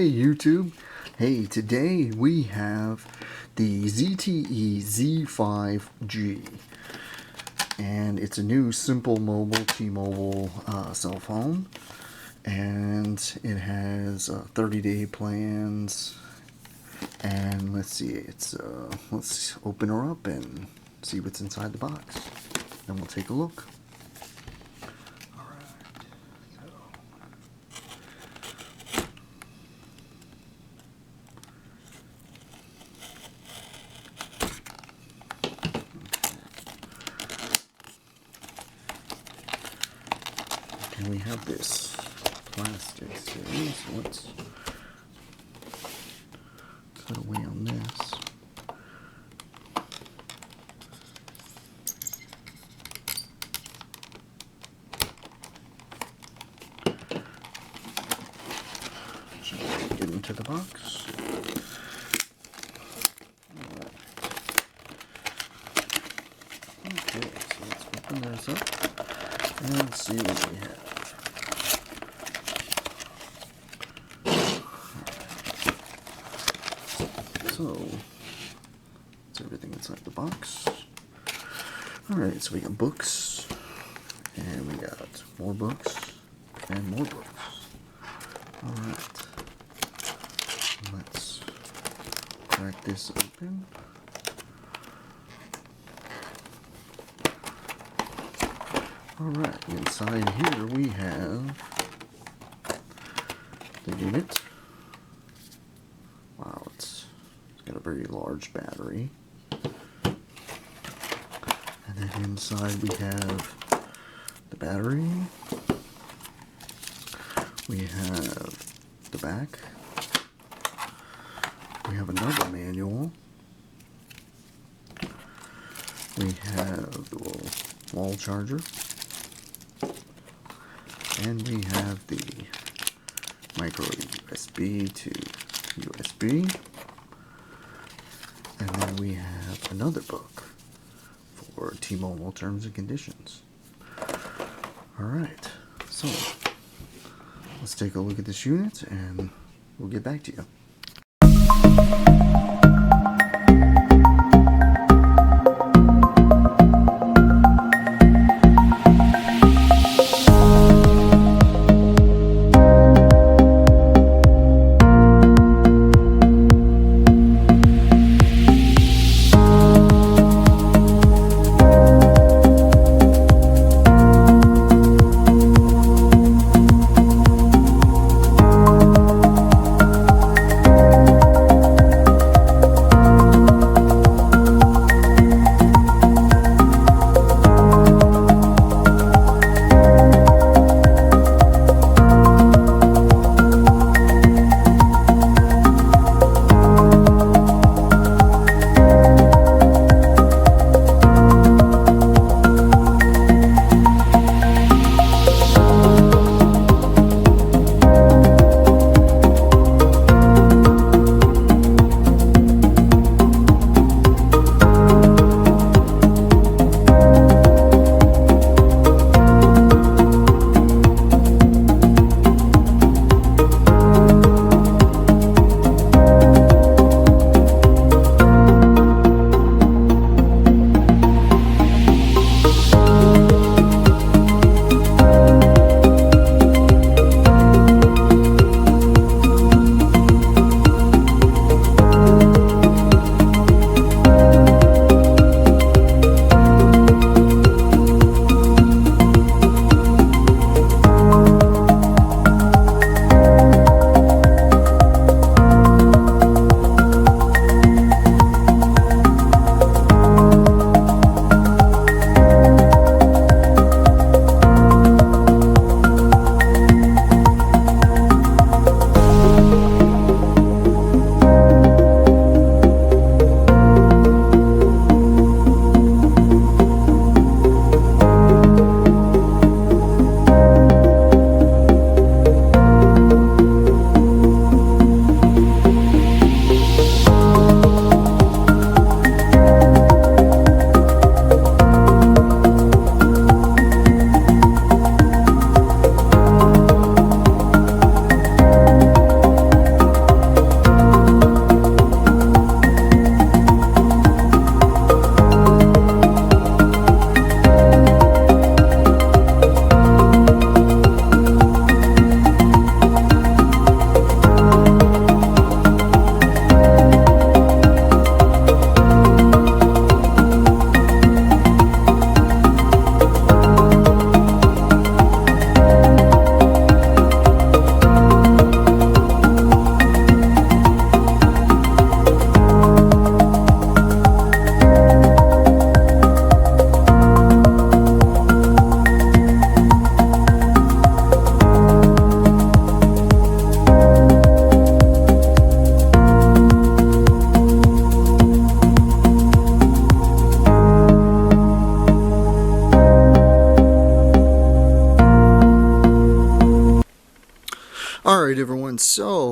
Hey YouTube, hey, today we have the ZTE Zfive and it's a new simple mobile T-Mobile cell phone, and it has 30-day plans. And let's see, let's open her up and see what's inside the box, then we'll take a look. And we have this plastic series, so let's cut away on this. Get into the box. Alright. Okay, so let's open this up and see what we have. So, that's everything inside the box. Alright, so we got books, and we got more books, and more books. Alright, let's crack this open. Alright, inside here we have the unit. Wow, it's got a very large battery. And then inside we have the battery. We have the back. We have another manual. We have the little wall charger. And we have the micro USB to USB. And then we have another book for T-Mobile terms and conditions. Alright, so let's take a look at this unit and we'll get back to you.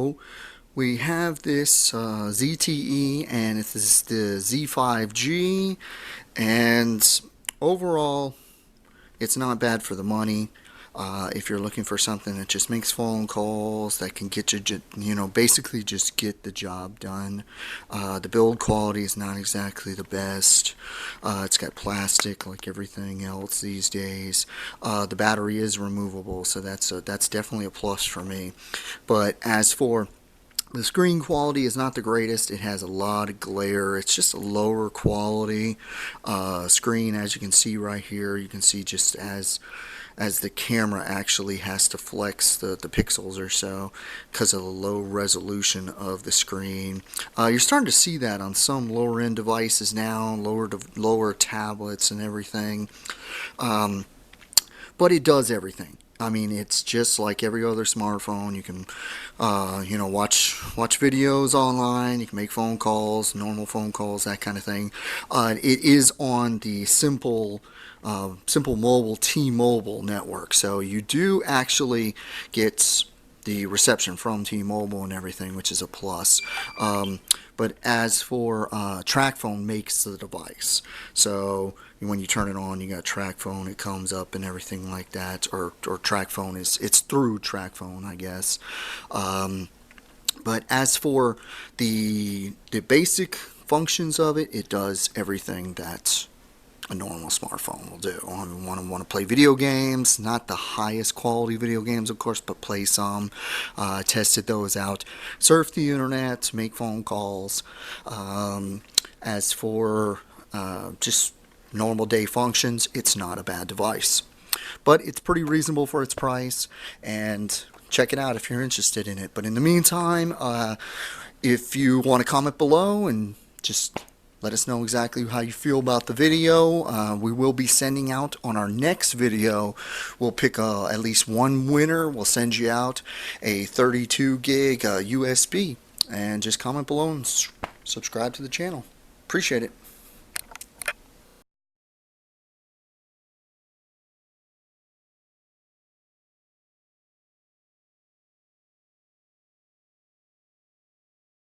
So we have this ZTE, and it's the Z5G, and overall it's not bad for the money. If you're looking for something that just makes phone calls, that can get you, basically just get the job done. The build quality is not exactly the best. It's got plastic like everything else these days. The battery is removable, so that's definitely a plus for me. But as for the screen quality, is not the greatest. It has a lot of glare. It's just a lower quality screen, as you can see right here. You can see just as the camera actually has to flex the pixels or so because of the low resolution of the screen. You're starting to see that on some lower end devices now, lower tablets and everything. But it does everything. I mean, it's just like every other smartphone. You can, watch videos online. You can make phone calls, normal phone calls, that kind of thing. It is on the Simple Mobile T-Mobile network, so you do actually get the reception from T-Mobile and everything, which is a plus. But as for TracFone makes the device, so when you turn it on, you got TracFone, it comes up and everything like that, or TracFone it's through TracFone, I guess. But as for the basic functions of it, it does everything that a normal smartphone will do. I want to play video games, not the highest quality video games, of course, but play some. Tested those out. Surf the internet, make phone calls. As for just normal day functions, it's not a bad device. But it's pretty reasonable for its price, and check it out if you're interested in it. But in the meantime, if you want to comment below and just let us know exactly how you feel about the video. We will be sending out on our next video. We'll pick at least one winner. We'll send you out a 32 gig USB. And just comment below and subscribe to the channel. Appreciate it.